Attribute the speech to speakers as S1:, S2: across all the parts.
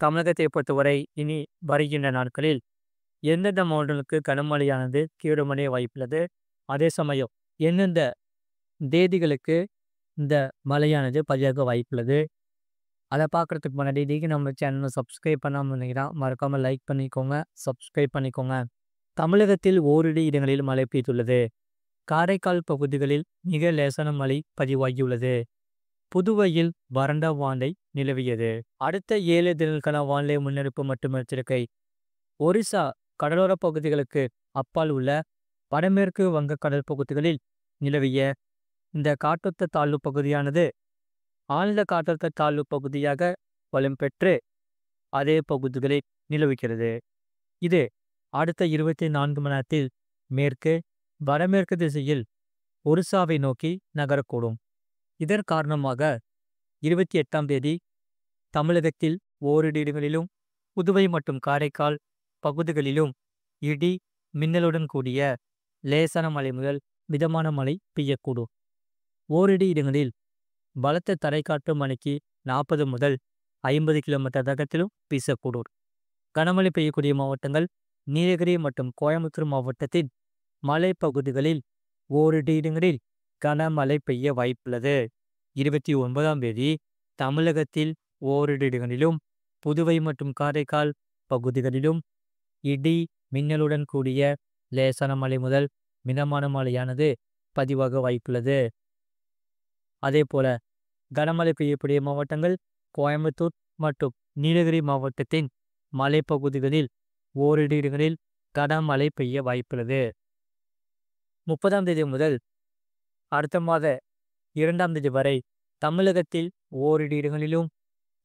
S1: தமிழகத்தை பொறுத்தவரை இனி வருகின்ற நாட்களில் எந்தெந்த மாவட்டங்களுக்கு கனமழையானது தீவிரமடைய வாய்ப்புள்ளது? அதே சமயம் எந்தெந்த தேதிகளுக்கு இந்த மழையானது பதிவாக வாய்ப்புள்ளது? அத பார்க்கறதுக்கு முன்னாடி நீங்க நம்ம சேனல சப்ஸ்கிரைப் பண்ணாம இருந்தீங்கன்னா, மறக்காம லைக் பண்ணிக்கோங்க, சப்ஸ்கிரைப் பண்ணிக்கோங்க. தமிழகத்தில் ஓரிரு இடங்களில் மழை பெய்துள்ளது. காரைக்கால் பகுதிகளில் மிக லேசான மழை பதிவாகியுள்ளது. புதுவையில் வறண்ட வானிலை நிலவியது. அடுத்த 7 தினங்களுக்கான வானிலை முன்னறிவிப்பு மற்றும் எச்சரிக்கை. ஒரிசா கடலோர பகுதிகளுக்கு அப்பால் உள்ள வடமேற்கு வங்கக்கடல் பகுதிகளில் நிலவிய இந்த காற்றழுத்த தாழ்வு பகுதியானது ஆழ்ந்த காற்றழுத்த தாழ்வு பகுதியாக வலம் பெற்று அதே பகுதிகளில் நிலவுகிறது. இது அடுத்த 24 மணி நேரத்தில் மேற்கு வடமேற்கு திசையில் ஒரிசாவை நோக்கி நகரக்கூடும். இதன் காரணமாக 28ஆம் தேதி தமிழகத்தில் ஓரிரு இடங்களிலும் புதுவை மற்றும் காரைக்கால் பகுதிகளிலும் இடி மின்னலுடன் கூடிய லேசான மழை முதல் மிதமான மழை பெய்யக்கூடும். ஓரிரு இடங்களில் பலத்த தரைக்காற்று மணிக்கு 40 முதல் 50 கிலோமீட்டர் வேகத்திலும் வீசக்கூடும். கனமழை பெய்யக்கூடிய மாவட்டங்கள் நீலகிரி மற்றும் கோயம்புத்தூர் மாவட்டத்தின் மலைப்பகுதிகளில் ஓரிரு இடங்களில் கனமழை பெய்ய வாய்ப்புள்ளது. 29ஆம் தேதி தமிழகத்தில் ஓரிரு இடங்களிலும் புதுவை மற்றும் காரைக்கால் பகுதிகளிலும் இடி மின்னலுடன் கூடிய லேசான மழை முதல் மிதமான மழையானது பதிவாக வாய்ப்புள்ளது. அதேபோல கனமழை பெய்யக்கூடிய மாவட்டங்கள் கோயம்புத்தூர் மற்றும் நீலகிரி மாவட்டத்தின் மலைப்பகுதிகளில் ஓரிரு இடங்களில் கனமழை பெய்ய வாய்ப்புள்ளது. 30ஆம் தேதி முதல் அடுத்த மாத 2ஆம் தேதி வரை தமிழகத்தில் ஓரிரு இடங்களிலும்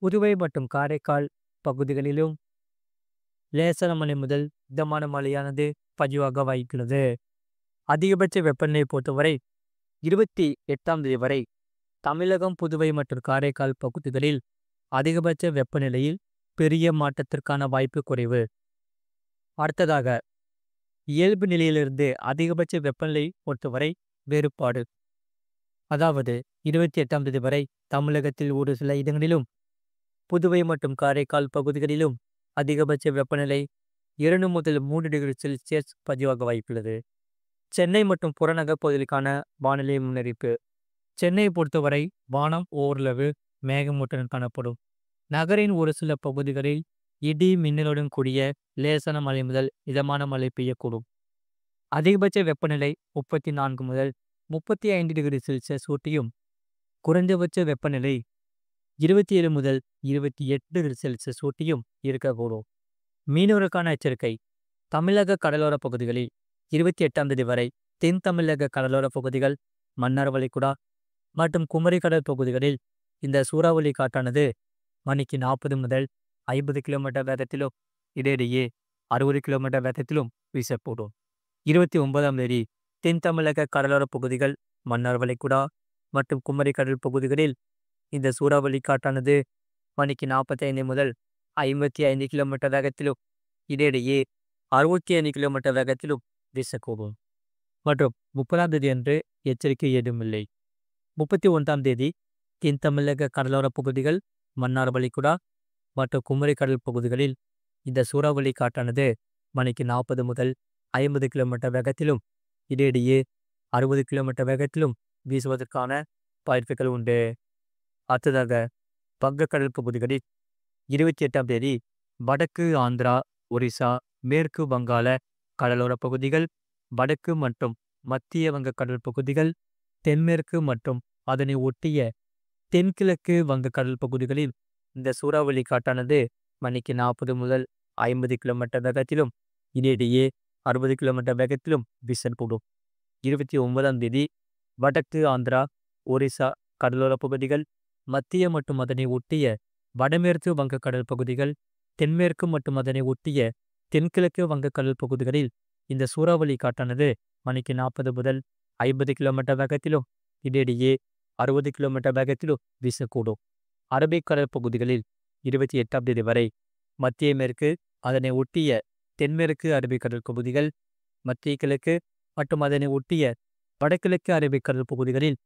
S1: புதுவை மற்றும் காரைக்கால் பகுதிகளிலும் லேசான மழை முதல் மிதமான மழையானது பதிவாக வாய்ப்புள்ளது. அதிகபட்ச வெப்பநிலையை பொறுத்தவரை 28ஆம் தேதி வரை தமிழகம் புதுவை மற்றும் காரைக்கால் பகுதிகளில் அதிகபட்ச வெப்பநிலையில் பெரிய மாற்றத்திற்கான வாய்ப்பு குறைவு. அடுத்ததாக இயல்பு நிலையிலிருந்து அதிகபட்ச வெப்பநிலை பொறுத்தவரை வேறுபாடு. அதாவது 28ஆம் தேதி வரை தமிழகத்தில் ஒரு சில இடங்களிலும் புதுவை மற்றும் காரைக்கால் பகுதிகளிலும் அதிகபட்ச வெப்பநிலை 2 முதல் 3 டிகிரி செல்சியஸ் பதிவாக வாய்ப்புள்ளது. சென்னை மற்றும் புறநகர் பகுதிகளுக்கான வானிலை முன்னறிவிப்பு. சென்னையை பொறுத்தவரை வானம் ஓரளவு மேகமூட்டத்துடன் காணப்படும். நகரின் ஒரு சில பகுதிகளில் இடி மின்னலுடன் கூடிய லேசான மழை முதல் மிதமான மழை பெய்யக்கூடும். அதிகபட்ச வெப்பநிலை 34 முதல் 35 டிகிரி செல்சியஸ் ஊட்டியும் குறைந்தபட்ச வெப்பநிலை 27 முதல் 28 டிகிரி செல்சியஸ் ஊட்டியும் இருக்கக்கூடும். மீனவருக்கான எச்சரிக்கை. தமிழக கடலோர பகுதிகளில் 28ஆம் தேதி வரை தென் தமிழக கடலோர பகுதிகள், மன்னார் வளைகுடா மற்றும் குமரி கடல் பகுதிகளில் இந்த சூறாவளி காற்றானது மணிக்கு 40 முதல் 50 கிலோமீட்டர் வேகத்திலும் இடையிடையே 60 கிலோமீட்டர் வேகத்திலும் வீசக்கூடும். 29ஆம் தேதி தென் தமிழக கடலோர பகுதிகள், மன்னார் வளைகுடா மற்றும் குமரி கடல் பகுதிகளில் இந்த சூறாவளி காற்றானது மணிக்கு 45 முதல் 55 கிலோமீட்டர் வேகத்திலும் இடையிடையே 65 கிலோமீட்டர் வேகத்திலும் வீசக்கூடும். மற்றும் 30ஆம் தேதி அன்று எச்சரிக்கை ஏதுமில்லை. 31ஆம் தேதி தென் தமிழக கடலோர பகுதிகள், மன்னார் வளைகுடா மற்றும் குமரி கடல் பகுதிகளில் இந்த சூறாவளி காற்றானது மணிக்கு 40 முதல் 50 கிலோமீட்டர் வேகத்திலும் இடையிடையே 60 கிலோமீட்டர் வேகத்திலும் வீசுவதற்கான வாய்ப்புகள் உண்டு. அடுத்ததாக வங்கக்கடல் பகுதிகளில் 28ஆம் தேதி வடக்கு ஆந்திரா, ஒரிசா, மேற்கு வங்காள கடலோர பகுதிகள், வடக்கு மற்றும் மத்திய வங்கக்கடல் பகுதிகள், தென்மேற்கு மற்றும் அதனை ஒட்டிய தென்கிழக்கு வங்கக்கடல் பகுதிகளில் இந்த சூறாவளி காற்றானது மணிக்கு 40 முதல் 50 கிலோமீட்டர் வேகத்திலும் இடையிடையே 60 கிலோமீட்டர் வேகத்திலும் வீசக்கூடும். 29ஆம் தேதி வடக்கு ஆந்திரா, ஒரிசா கடலோர பகுதிகள், மத்திய மற்றும் அதனை ஒட்டிய வடமேற்கு வங்கக்கடல் பகுதிகள், தென்மேற்கு மற்றும் அதனை ஒட்டிய தென்கிழக்கு வங்கக்கடல் பகுதிகளில் இந்த சூறாவளி காற்றானது மணிக்கு 40 முதல் 50 கிலோமீட்டர் வேகத்திலும் இடையிடையே 60 கிலோமீட்டர் வேகத்திலும் வீசக்கூடும். அரபிக்கடல் பகுதிகளில் 28ஆம் தேதி வரை மத்திய மேற்கு அதனை ஒட்டிய தென்மேற்கு அரபிக்கடல் பகுதிகள், மத்திய கிழக்கு மற்றும் அதனை ஒட்டிய வடகிழக்கு அரபிக்கடல் பகுதிகளில்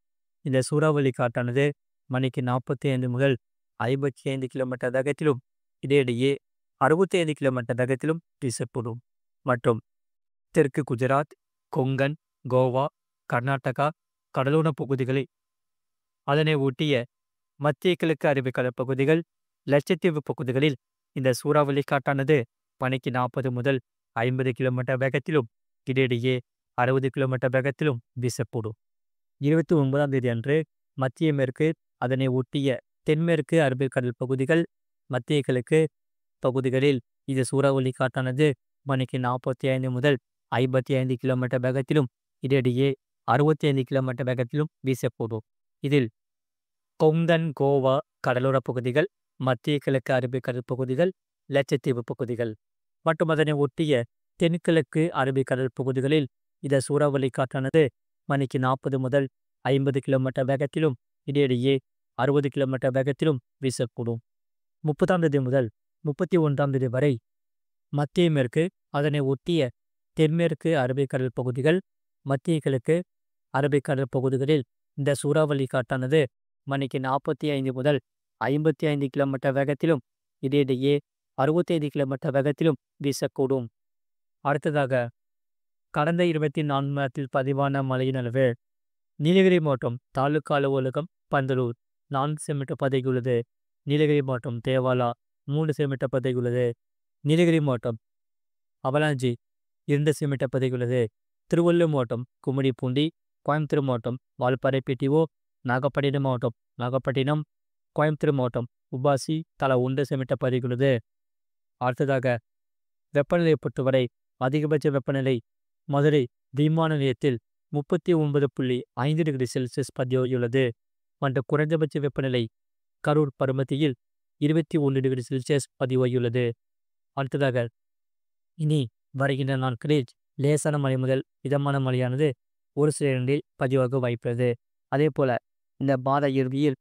S1: இந்த சூறாவளி காற்றானது மணிக்கு 45 முதல் 55 கிலோமீட்டர் வேகத்திலும் இடையிடையே 65 கிலோமீட்டர் வேகத்திலும் வீசக்கூடும். மற்றும் தெற்கு குஜராத், கொங்கன், கோவா, கர்நாடகா, கடலோர பகுதிகளை அதனை ஒட்டிய மத்திய கிழக்கு அரபிக்கடல் பகுதிகள், லட்சத்தீவு பகுதிகளில் இந்த சூறாவளி காற்றானது மணிக்கு 40 முதல் 50 கிலோமீட்டர் வேகத்திலும் இடையிடையே 60 கிலோமீட்டர் வேகத்திலும் வீசக்கூடும். 29ஆம் தேதி அன்று மத்திய மேற்கு அதனை ஒட்டிய தென்மேற்கு அரபிக்கடல் பகுதிகள், மத்திய கிழக்கு பகுதிகளில் இந்த சூறாவளி காற்றானது மணிக்கு 45 முதல் 55 கிலோமீட்டர் வேகத்திலும் இடையிடையே 65 கிலோமீட்டர் வேகத்திலும் வீசக்கூடும். இதில் கொங்கன், கோவா கடலோர பகுதிகள், மத்திய கிழக்கு அரபிக்கடல் பகுதிகள், லட்சத்தீவு பகுதிகள் மற்றும் அதனை ஒட்டிய தென்கிழக்கு அரபிக்கடல் பகுதிகளில் இந்த சூறாவளி காற்றானது மணிக்கு 40 முதல் 50 கிலோமீட்டர் வேகத்திலும் இடையிடையே 60 கிலோமீட்டர் வேகத்திலும் வீசக்கூடும். 30ஆம் தேதி முதல் 31ஆம் தேதி வரை மத்திய மேற்கு அதனை ஒட்டிய தென்மேற்கு அரபிக்கடல் பகுதிகள், மத்திய கிழக்கு அரபிக்கடல் பகுதிகளில் இந்த சூறாவளி காற்றானது மணிக்கு 45 முதல் 55 கிலோமீட்டர் வேகத்திலும் இடையிடையே 65 கிலோமீட்டர் வேகத்திலும் வீசக்கூடும். அடுத்ததாக கடந்த 24 மணி நேரத்தில் பதிவான மழையின் அளவு நீலகிரி மாவட்டம் தாலுகா அலுவலகம் பந்தலூர் 4 சென்டிமீட்டர் பதிவுள்ளது. நீலகிரி மாவட்டம் தேவாலா 3 சென்டிமீட்டர் பதிவுள்ளது. நீலகிரி மாவட்டம் அவலாஞ்சி 2 சென்டிமீட்டர் பதிவுள்ளது. திருவள்ளூர் மாவட்டம் கும்மிடிப்பூண்டி, கோயம்புத்தூர் மாவட்டம் வால்பாறை பிடிஓ, நாகப்பட்டினம் மாவட்டம் நாகப்பட்டினம், கோயம்புத்தூர் மாவட்டம் உபாசி தலா 1 சென்டிமீட்டர் பதிவுள்ளது. அடுத்ததாக வெப்பநிலையை பொறுத்தவரை அதிகபட்ச வெப்பநிலை மதுரை விமான நிலையத்தில் 39.5 டிகிரி செல்சியஸ் பதிவாகியுள்ளது. மற்றும் குறைந்தபட்ச வெப்பநிலை கரூர் பருமத்தியில் 21 டிகிரி செல்சியஸ் பதிவாகியுள்ளது. அடுத்ததாக இனி வருகின்ற நாட்களில் லேசான மழை முதல் மிதமான மழையானது ஒரு சில இடங்களில் பதிவாக வாய்ப்புள்ளது. அதே போல இந்த மாத இறுதியில்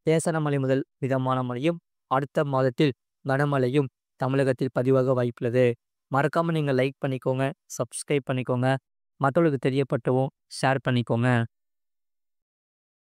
S1: லேசான மழை முதல் மிதமான மழையும், அடுத்த மாதத்தில் கனமழையும் தமிழகத்தில் பதிவாக வாய்ப்புள்ளது. மறக்காமல் நீங்கள் லைக் பண்ணிக்கோங்க, சப்ஸ்கிரைப் பண்ணிக்கோங்க, மற்றவர்களுக்கு தெரியப்பட்டவும் ஷேர் பண்ணிக்கோங்க.